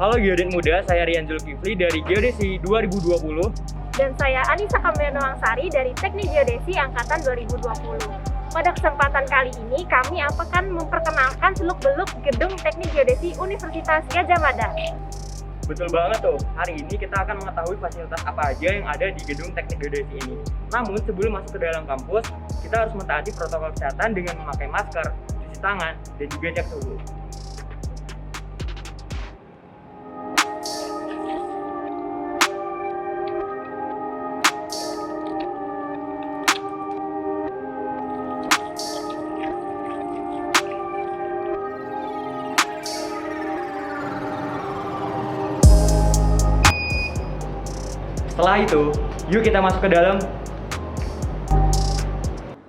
Halo Geodet Muda, saya Rian Zulkifli dari Geodesi 2020. Dan saya Anissa Kambiano Angsari dari Teknik Geodesi Angkatan 2020. Pada kesempatan kali ini, kami akan memperkenalkan seluk-beluk Gedung Teknik Geodesi Universitas Gadjah Mada. Betul banget tuh, hari ini kita akan mengetahui fasilitas apa aja yang ada di Gedung Teknik Geodesi ini. Namun sebelum masuk ke dalam kampus, kita harus mentaati protokol kesehatan dengan memakai masker, cuci tangan, dan juga cek suhu. Setelah itu, yuk kita masuk ke dalam.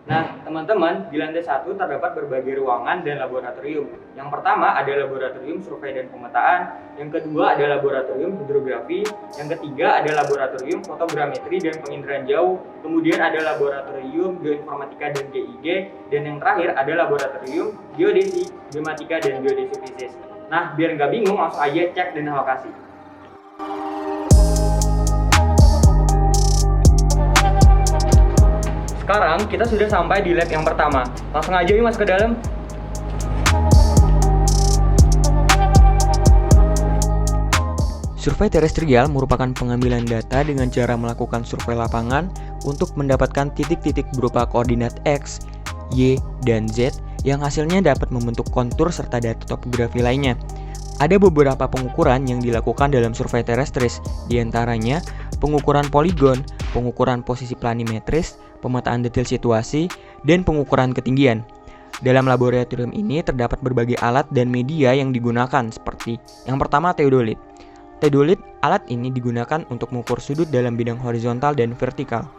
Nah, teman-teman, di lantai 1 terdapat berbagai ruangan dan laboratorium. Yang pertama ada laboratorium survei dan pemetaan, yang kedua ada laboratorium hidrografi, yang ketiga ada laboratorium fotogrametri dan penginderaan jauh, kemudian ada laboratorium geoinformatika dan GIG, dan yang terakhir ada laboratorium geodesi, geomatika, dan geodesi fisis. Nah, biar nggak bingung, langsung aja cek dan lokasi. Sekarang kita sudah sampai di lab yang pertama. Langsung aja yuk masuk ke dalam. Survei terestrial merupakan pengambilan data dengan cara melakukan survei lapangan untuk mendapatkan titik-titik berupa koordinat X, Y, dan Z yang hasilnya dapat membentuk kontur serta data topografi lainnya. Ada beberapa pengukuran yang dilakukan dalam survei terestris, diantaranya pengukuran poligon, pengukuran posisi planimetris, pemetaan detail situasi, dan pengukuran ketinggian. Dalam laboratorium ini terdapat berbagai alat dan media yang digunakan seperti yang pertama teodolit. Teodolit, alat ini digunakan untuk mengukur sudut dalam bidang horizontal dan vertikal.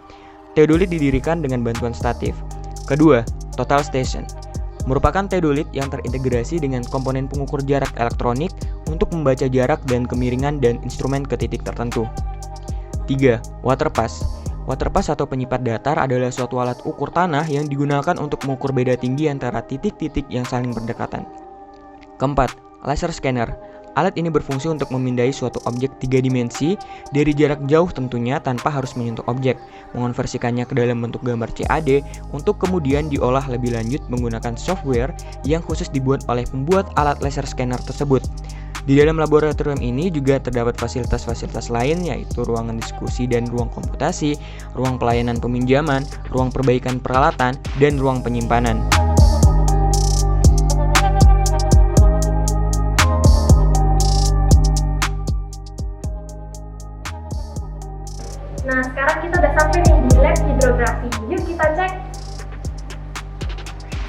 Teodolit didirikan dengan bantuan statif. Kedua, total station. Merupakan teodolit yang terintegrasi dengan komponen pengukur jarak elektronik untuk membaca jarak dan kemiringan dan instrumen ke titik tertentu. 3. Waterpass. Waterpass atau penyipat datar adalah suatu alat ukur tanah yang digunakan untuk mengukur beda tinggi antara titik-titik yang saling berdekatan. Keempat, laser scanner. Alat ini berfungsi untuk memindai suatu objek 3 dimensi dari jarak jauh tentunya tanpa harus menyentuh objek, mengonversikannya ke dalam bentuk gambar CAD untuk kemudian diolah lebih lanjut menggunakan software yang khusus dibuat oleh pembuat alat laser scanner tersebut. Di dalam laboratorium ini juga terdapat fasilitas-fasilitas lain yaitu ruangan diskusi dan ruang komputasi, ruang pelayanan peminjaman, ruang perbaikan peralatan, dan ruang penyimpanan. Nah, sekarang kita udah sampai nih di lab hidrografi. Yuk kita cek.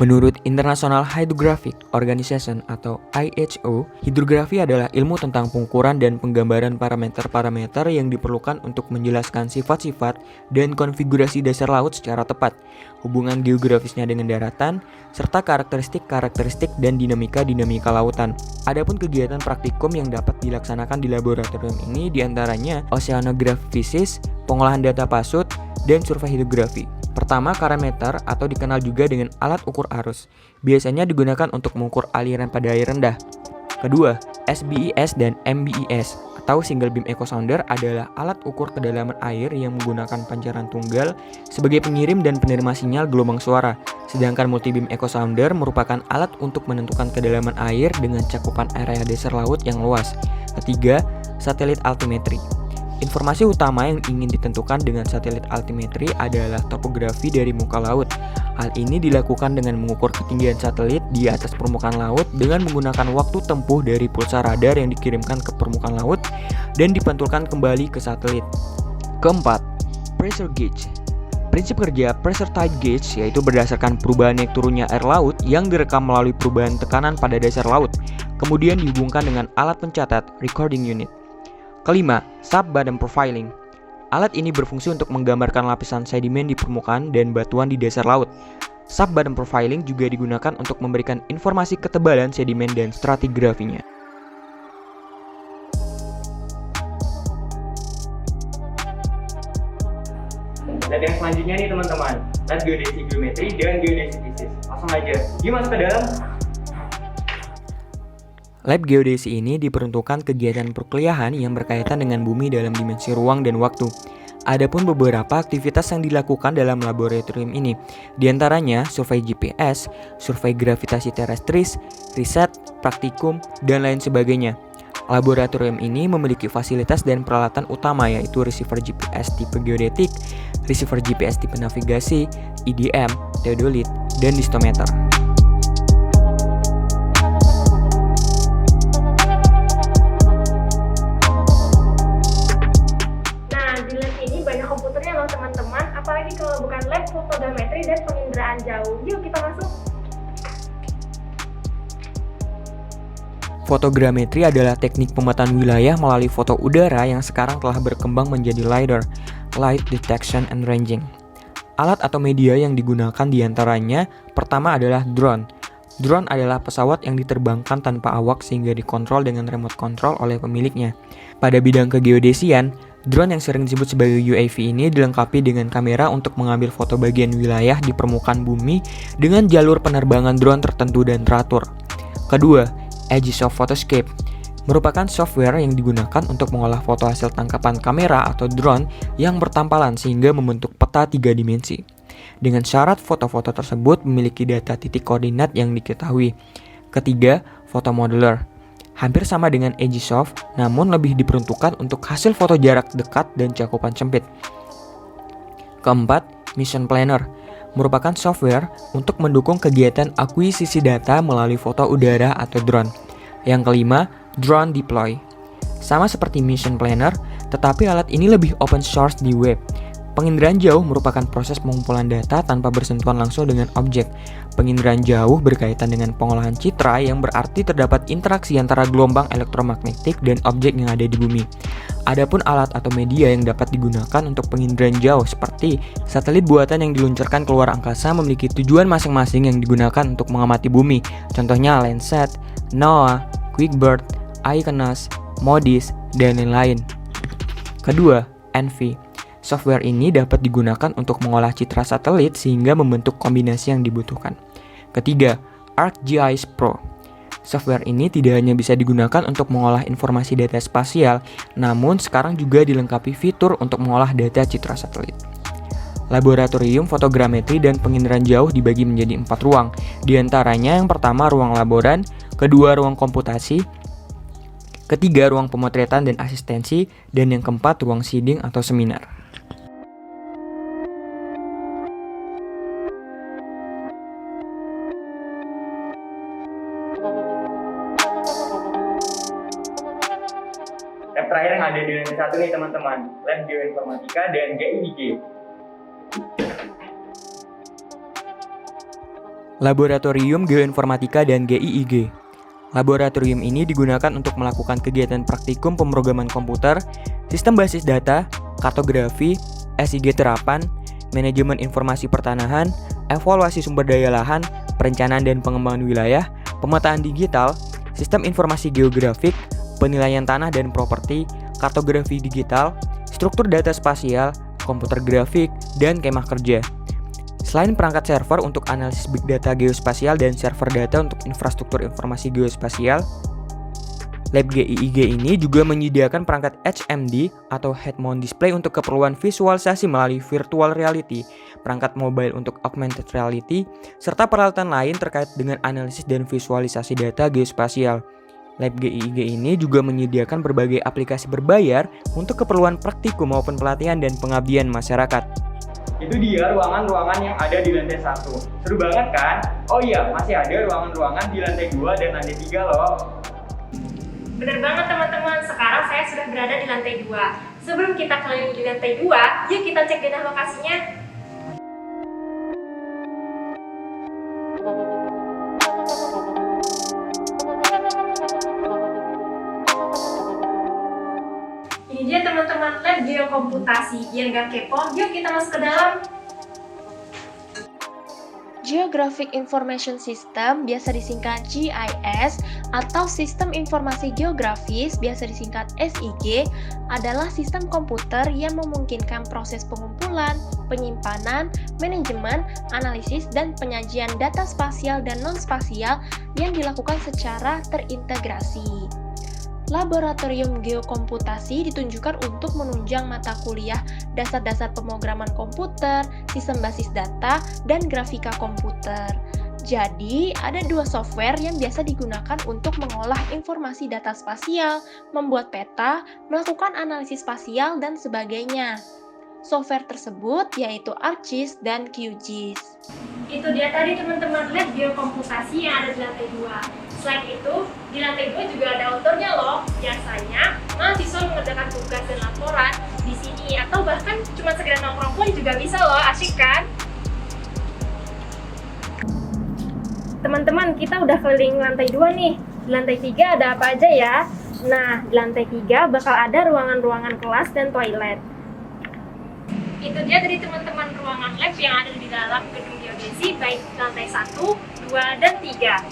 Menurut International Hydrographic Organization atau IHO, hidrografi adalah ilmu tentang pengukuran dan penggambaran parameter-parameter yang diperlukan untuk menjelaskan sifat-sifat dan konfigurasi dasar laut secara tepat, hubungan geografisnya dengan daratan, serta karakteristik-karakteristik dan dinamika-dinamika lautan. Adapun kegiatan praktikum yang dapat dilaksanakan di laboratorium ini diantaranya oceanography fisis, pengolahan data pasut, dan survei hidrografi. Pertama, karameter atau dikenal juga dengan alat ukur arus. Biasanya digunakan untuk mengukur aliran pada air rendah. Kedua, SBES dan MBES atau Single Beam Echo Sounder adalah alat ukur kedalaman air yang menggunakan pancaran tunggal sebagai pengirim dan penerima sinyal gelombang suara. Sedangkan Multi Beam Echo Sounder merupakan alat untuk menentukan kedalaman air dengan cakupan area dasar laut yang luas. Ketiga, satelit altimetri. Informasi utama yang ingin ditentukan dengan satelit altimetri adalah topografi dari muka laut. Hal ini dilakukan dengan mengukur ketinggian satelit di atas permukaan laut dengan menggunakan waktu tempuh dari pulsa radar yang dikirimkan ke permukaan laut dan dipantulkan kembali ke satelit. Keempat, pressure gauge. Prinsip kerja pressure tide gauge yaitu berdasarkan perubahan naik turunnya air laut yang direkam melalui perubahan tekanan pada dasar laut, kemudian dihubungkan dengan alat pencatat recording unit. Kelima, sub-bottom profiling. Alat ini berfungsi untuk menggambarkan lapisan sedimen di permukaan dan batuan di dasar laut. Sub-bottom profiling juga digunakan untuk memberikan informasi ketebalan sedimen dan stratigrafinya. Dan yang selanjutnya nih teman-teman, lab geodesi geometri dan geodesi fisis. Langsung aja, yuk masuk ke dalam. Lab geodesi ini diperuntukkan kegiatan perkuliahan yang berkaitan dengan bumi dalam dimensi ruang dan waktu. Adapun beberapa aktivitas yang dilakukan dalam laboratorium ini, diantaranya survei GPS, survei gravitasi terestris, riset, praktikum, dan lain sebagainya. Laboratorium ini memiliki fasilitas dan peralatan utama yaitu receiver GPS tipe geodetik, receiver GPS tipe navigasi, IDM, theodolit, dan distometer. Nah, di lab ini banyak komputernya loh teman-teman, apalagi kalau bukan lab fotogrametri dan penginderaan jauh. Yuk kita masuk. Fotogrametri adalah teknik pemetaan wilayah melalui foto udara yang sekarang telah berkembang menjadi LiDAR, Light Detection and Ranging. Alat atau media yang digunakan diantaranya pertama adalah drone. Drone adalah pesawat yang diterbangkan tanpa awak sehingga dikontrol dengan remote control oleh pemiliknya. Pada bidang kegeodesian, drone yang sering disebut sebagai UAV ini dilengkapi dengan kamera untuk mengambil foto bagian wilayah di permukaan bumi dengan jalur penerbangan drone tertentu dan teratur. Kedua, Aegisoft Photoscape merupakan software yang digunakan untuk mengolah foto hasil tangkapan kamera atau drone yang bertampalan sehingga membentuk peta 3 dimensi. Dengan syarat foto-foto tersebut memiliki data titik koordinat yang diketahui. Ketiga, Photo Modeler. Hampir sama dengan Aegisoft, namun lebih diperuntukkan untuk hasil foto jarak dekat dan cakupan sempit. Keempat, Mission Planner merupakan software untuk mendukung kegiatan akuisisi data melalui foto udara atau drone. Yang kelima, Drone Deploy. Sama seperti Mission Planner, tetapi alat ini lebih open source di web. Penginderaan jauh merupakan proses pengumpulan data tanpa bersentuhan langsung dengan objek. Penginderaan jauh berkaitan dengan pengolahan citra yang berarti terdapat interaksi antara gelombang elektromagnetik dan objek yang ada di bumi. Adapun alat atau media yang dapat digunakan untuk penginderaan jauh seperti satelit buatan yang diluncurkan keluar angkasa memiliki tujuan masing-masing yang digunakan untuk mengamati bumi. Contohnya Landsat, NOAA, QuickBird, iKNOS, MODIS, dan lain-lain. Kedua, ENVI. Software ini dapat digunakan untuk mengolah citra satelit sehingga membentuk kombinasi yang dibutuhkan. Ketiga, ArcGIS Pro. Software ini tidak hanya bisa digunakan untuk mengolah informasi data spasial, namun sekarang juga dilengkapi fitur untuk mengolah data citra satelit. Laboratorium fotogrametri dan penginderaan jauh dibagi menjadi 4 ruang. Di antaranya yang pertama ruang laboran, kedua ruang komputasi, ketiga ruang pemotretan dan asistensi, dan yang keempat ruang seeding atau seminar. Lab terakhir yang ada di lantai 1 nih teman-teman, Lab Geoinformatika dan GIIG. Laboratorium Geoinformatika dan GIIG. Laboratorium ini digunakan untuk melakukan kegiatan praktikum pemrograman komputer, sistem basis data, kartografi, SIG terapan, manajemen informasi pertanahan, evaluasi sumber daya lahan, perencanaan dan pengembangan wilayah, pemetaan digital, sistem informasi geografik, penilaian tanah dan properti, kartografi digital, struktur data spasial, komputer grafik, dan kemah kerja. Selain perangkat server untuk analisis big data geospasial dan server data untuk infrastruktur informasi geospasial, Lab GIIG ini juga menyediakan perangkat HMD atau Head Mount Display untuk keperluan visualisasi melalui virtual reality, perangkat mobile untuk augmented reality, serta peralatan lain terkait dengan analisis dan visualisasi data geospasial. Lab GIIG ini juga menyediakan berbagai aplikasi berbayar untuk keperluan praktikum maupun pelatihan dan pengabdian masyarakat. Itu dia ruangan-ruangan yang ada di lantai 1. Seru banget kan? Oh iya, masih ada ruangan-ruangan di lantai 2 dan lantai 3 loh. Bener banget teman-teman, sekarang saya sudah berada di lantai 2. Sebelum kita keliling di lantai 2, yuk kita cek denah lokasinya. Ini dia teman-teman lab geokomputasi. Biar gak kepo, yuk kita masuk ke dalam. Geographic Information System, biasa disingkat GIS, atau Sistem Informasi Geografis, biasa disingkat SIG, adalah sistem komputer yang memungkinkan proses pengumpulan pengelolaan, penyimpanan, manajemen, analisis, dan penyajian data spasial dan non-spasial yang dilakukan secara terintegrasi. Laboratorium Geokomputasi ditunjukkan untuk menunjang mata kuliah dasar-dasar pemrograman komputer, sistem basis data, dan grafika komputer. Jadi, ada dua software yang biasa digunakan untuk mengolah informasi data spasial, membuat peta, melakukan analisis spasial, dan sebagainya. Software tersebut yaitu ArcGIS dan QGIS. Itu dia tadi teman-teman lab geokomputasi yang ada di lantai 2. Selain itu, di lantai 2 juga ada outdoornya loh. Biasanya, mahasiswa mengerjakan tugas dan laporan di sini atau bahkan cuma sekedar nongkrong pun juga bisa loh, asyik kan? Teman-teman, kita udah keliling lantai 2 nih. Di lantai 3 ada apa aja ya? Nah, di lantai 3 bakal ada ruangan-ruangan kelas dan toilet. Itu dia dari teman-teman ruangan lab yang ada di dalam gedung geodesi, baik lantai 1, 2, dan 3.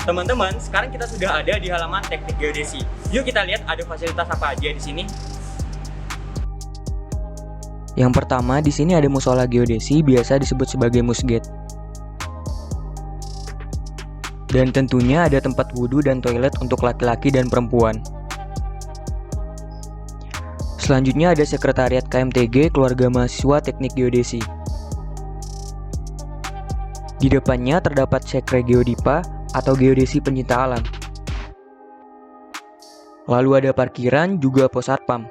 Teman-teman, sekarang kita sudah ada di halaman teknik geodesi. Yuk kita lihat ada fasilitas apa aja di sini. Yang pertama, di sini ada musola geodesi, biasa disebut sebagai musged. Dan tentunya ada tempat wudhu dan toilet untuk laki-laki dan perempuan. Selanjutnya ada sekretariat KMTG Keluarga Mahasiswa Teknik Geodesi. Di depannya terdapat Sekre Geodipa atau geodesi pencinta alam. Lalu ada parkiran, juga pos satpam.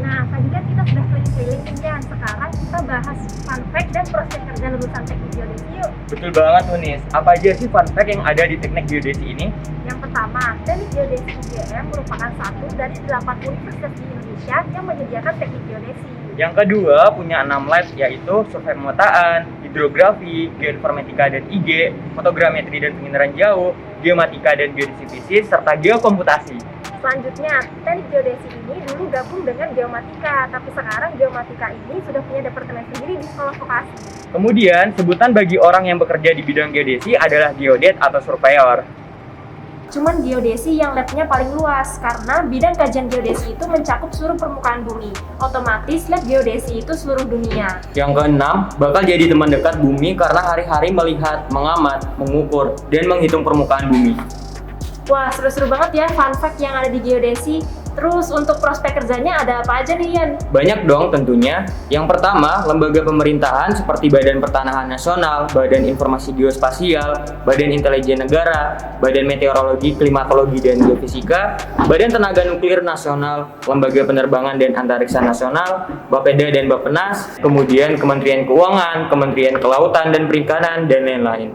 Nah, tadi kan kita sudah keliling-keliling ya. Sekarang kita bahas fun fact dan prospek kerja lulusan teknik geodesi yuk. Betul banget Unis. Apa aja sih fun fact yang ada di teknik geodesi ini? Yang pertama, teknik geodesi UGM merupakan satu dari 8 universitas di Indonesia yang menyediakan teknik geodesi. Yang kedua, punya 6 lab yaitu survei pemetaan, hidrografi, geoinformatika dan IG, fotogrametri dan penginderaan jauh, geomatika dan geodesi fisis, serta geokomputasi. Selanjutnya, teknik geodesi ini dulu gabung dengan geomatika, tapi sekarang geomatika ini sudah punya departemen sendiri di sekolah vokasi. Kemudian, sebutan bagi orang yang bekerja di bidang geodesi adalah geodet atau surveyor. Cuman geodesi yang labnya paling luas, karena bidang kajian geodesi itu mencakup seluruh permukaan bumi. Otomatis lab geodesi itu seluruh dunia. Yang keenam, bakal jadi teman dekat bumi karena hari-hari melihat, mengamat, mengukur, dan menghitung permukaan bumi. Wah, seru-seru banget ya fun fact yang ada di geodesi. Terus untuk prospek kerjanya ada apa aja nih Yan? Banyak dong tentunya. Yang pertama, lembaga pemerintahan seperti Badan Pertanahan Nasional, Badan Informasi Geospasial, Badan Intelijen Negara, Badan Meteorologi, Klimatologi dan Geofisika, Badan Tenaga Nuklir Nasional, Lembaga Penerbangan dan Antariksa Nasional, Bapeda dan Bappenas, kemudian Kementerian Keuangan, Kementerian Kelautan dan Perikanan, dan lain-lain.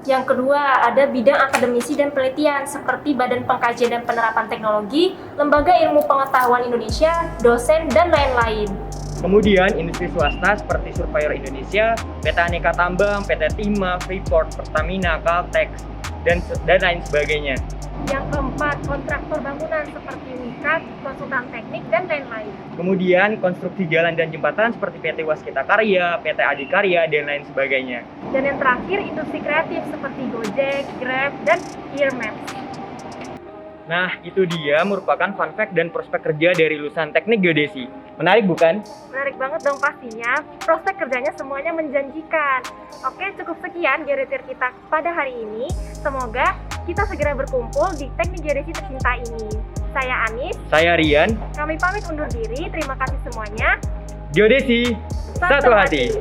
Yang kedua, ada bidang akademisi dan penelitian seperti Badan Pengkajian dan Penerapan Teknologi, Lembaga Ilmu Pengetahuan Indonesia, dosen, dan lain-lain. Kemudian industri swasta seperti Surveyor Indonesia, PT Aneka Tambang, PT Timah, Freeport, Pertamina, Caltex, dan lain sebagainya. Yang keempat, kontraktor bangunan seperti Wikat, konsultan teknik, dan lain-lain. Kemudian konstruksi jalan dan jembatan seperti PT Waskita Karya, PT Adikarya, dan lain sebagainya. Dan yang terakhir, industri kreatif seperti Gojek, Grab, dan Earmaps. Nah, itu dia merupakan fun fact dan prospek kerja dari lulusan teknik geodesi. Menarik bukan? Menarik banget dong pastinya, prospek kerjanya semuanya menjanjikan. Oke, cukup sekian geodetir kita pada hari ini. Semoga kita segera berkumpul di teknik geodesi tercinta ini. Saya Anis. Saya Rian. Kami pamit undur diri, terima kasih semuanya. Geodesi, satu hati.